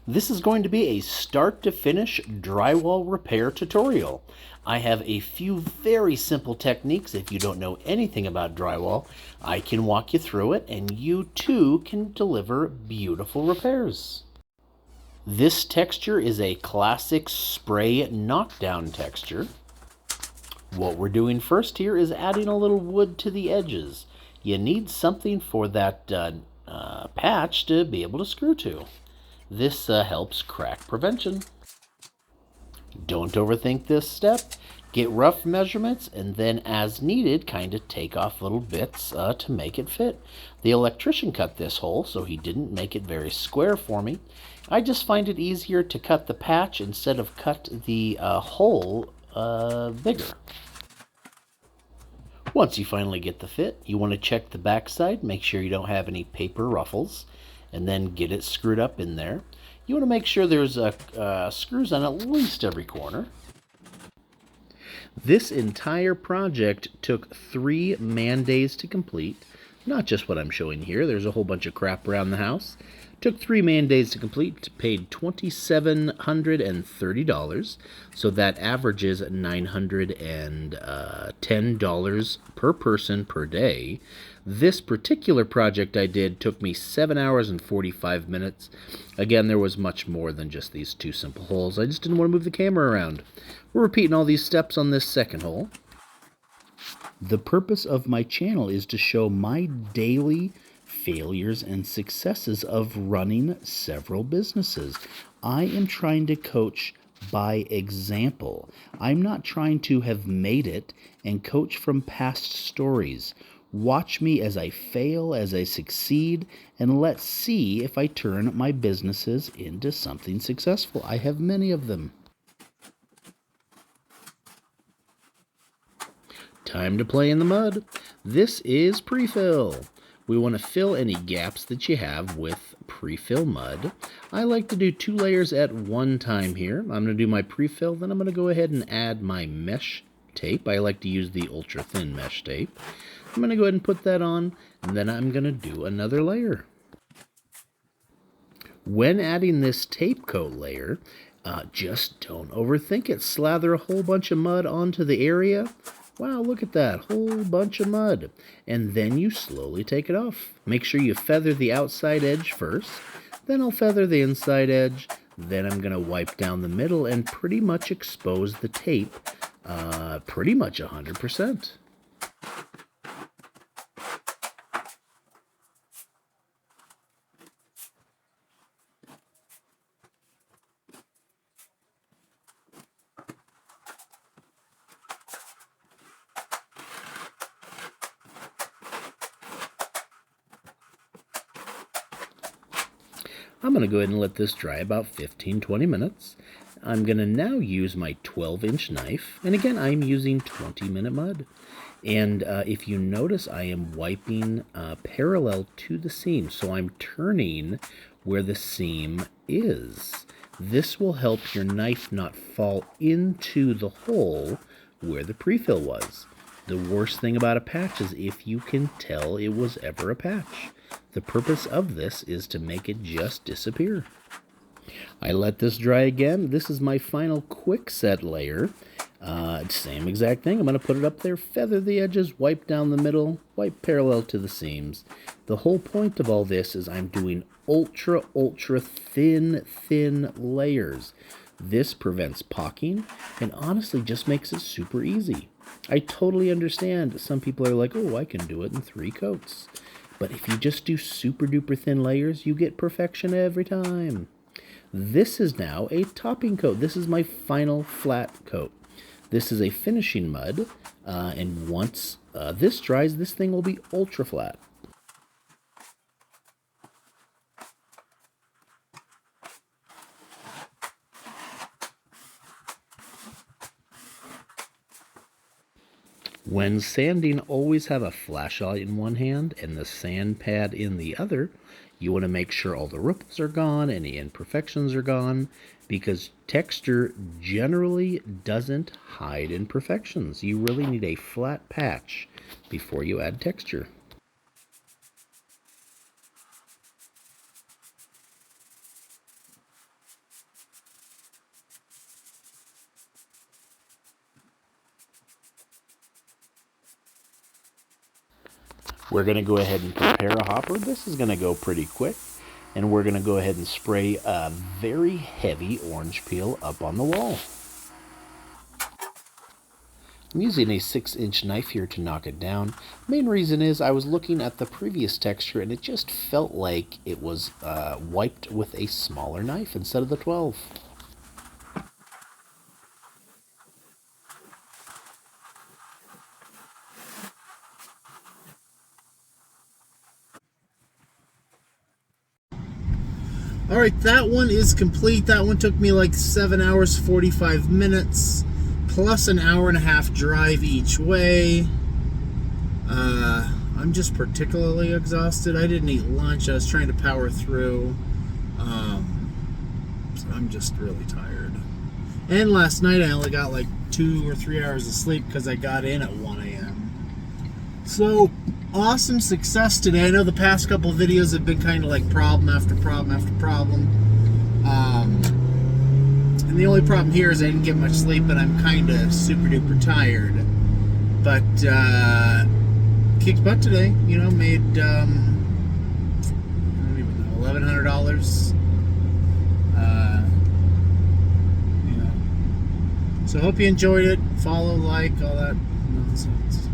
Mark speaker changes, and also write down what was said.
Speaker 1: This is going to be a start to finish drywall repair tutorial. I have a few very simple techniques. If you don't know anything about drywall, I can walk you through it and you too can deliver beautiful repairs. This texture is a classic spray knockdown texture. What we're doing first here is adding a little wood to the edges. You need something for that patch to be able to screw to. This helps crack prevention. Don't overthink this step. Get rough measurements and then as needed kind of take off little bits to make it fit. The electrician cut this hole so he didn't make it very square for me. I just find it easier to cut the patch instead of cut the hole bigger. Once you finally get the fit, you want to check the backside, make sure you don't have any paper ruffles, and then get it screwed up in there. You want to make sure there's screws on at least every corner. This entire project took 3 man-days to complete. Not just what I'm showing here, there's a whole bunch of crap around the house. Took 3 man-days to complete, paid $2,730, so that averages $910 per person per day. This particular project I did took me 7 hours and 45 minutes. Again, there was much more than just these 2 simple holes. I just didn't want to move the camera around. We're repeating all these steps on this second hole. The purpose of my channel is to show my daily failures and successes of running several businesses. I am trying to coach by example. I'm not trying to have made it and coach from past stories. Watch me as I fail, as I succeed, and let's see if I turn my businesses into something successful. I have many of them. Time to play in the mud. This is pre-fill. We want to fill any gaps that you have with pre-fill mud. I like to do 2 layers at one time here. I'm going to do my pre-fill, then I'm going to go ahead and add my mesh tape. I like to use the ultra-thin mesh tape. I'm going to go ahead and put that on, and then I'm going to do another layer. When adding this tape coat layer, just don't overthink it. Slather a whole bunch of mud onto the area. Wow, look at that, whole bunch of mud. And then you slowly take it off. Make sure you feather the outside edge first. Then I'll feather the inside edge. Then I'm going to wipe down the middle and pretty much expose the tape pretty much 100%. I'm going to go ahead and let this dry about 15-20 minutes. I'm going to now use my 12-inch knife, and again, I'm using 20-minute mud. And if you notice, I am wiping parallel to the seam, so I'm turning where the seam is. This will help your knife not fall into the hole where the pre-fill was. The worst thing about a patch is if you can tell it was ever a patch. The purpose of this is to make it just disappear. I let this dry again. This is my final quick set layer. Same exact thing. I'm going to put it up there, feather the edges, wipe down the middle, wipe parallel to the seams. The whole point of all this is I'm doing ultra thin layers. This prevents pocking and honestly just makes it super easy. I totally understand. Some people are like, oh, I can do it in 3 coats. But if you just do super duper thin layers, you get perfection every time. This is now a topping coat. This is my final flat coat. This is a finishing mud, and once this dries, this thing will be ultra flat. When sanding, always have a flashlight in one hand and the sand pad in the other. You want to make sure all the ripples are gone, any imperfections are gone, because texture generally doesn't hide imperfections. You really need a flat patch before you add texture. We're going to go ahead and prepare a hopper. This is going to go pretty quick. And we're going to go ahead and spray a very heavy orange peel up on the wall. I'm using a 6-inch knife here to knock it down. Main reason is I was looking at the previous texture and it just felt like it was wiped with a smaller knife instead of the 12. Alright, that one is complete. That one took me like 7 hours, 45 minutes, plus an hour and a half drive each way. I'm just particularly exhausted. I didn't eat lunch. I was trying to power through. So I'm just really tired. And last night I only got like 2 or 3 hours of sleep because I got in at 1 a.m. So, awesome success today. I know the past couple of videos have been kind of like problem after problem after problem. And the only problem here is I didn't get much sleep and I'm kind of super duper tired. But, kicked butt today. You know, made, I don't even know, $1,100. You know. So, hope you enjoyed it. Follow, like, all that nonsense.